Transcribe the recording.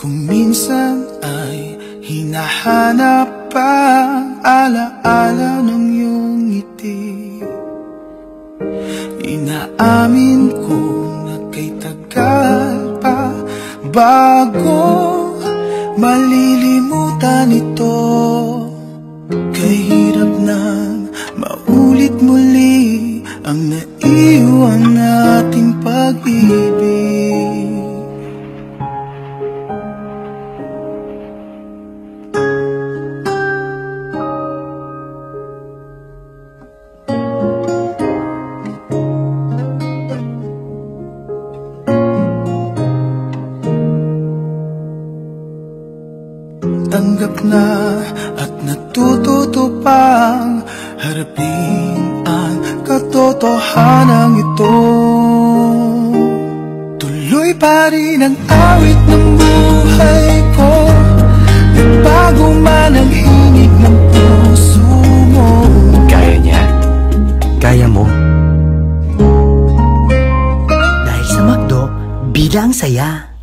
Kung minsan ay hinahanap pa ang alaala ng iyong ngiti, inaamin ko na kay tagal pa bago malilimutan ito. Kay hirap nang maulit muli ang naiwan nating pag-ibig. Tanggap na at natututo pang harapin ang katotohanan ito. Tuloy pa rin ang awit ng buhay ko, nagbago man ang himig ng puso mo. Kaya niya. Kaya mo. Dahil sa McDo, bida ang saya.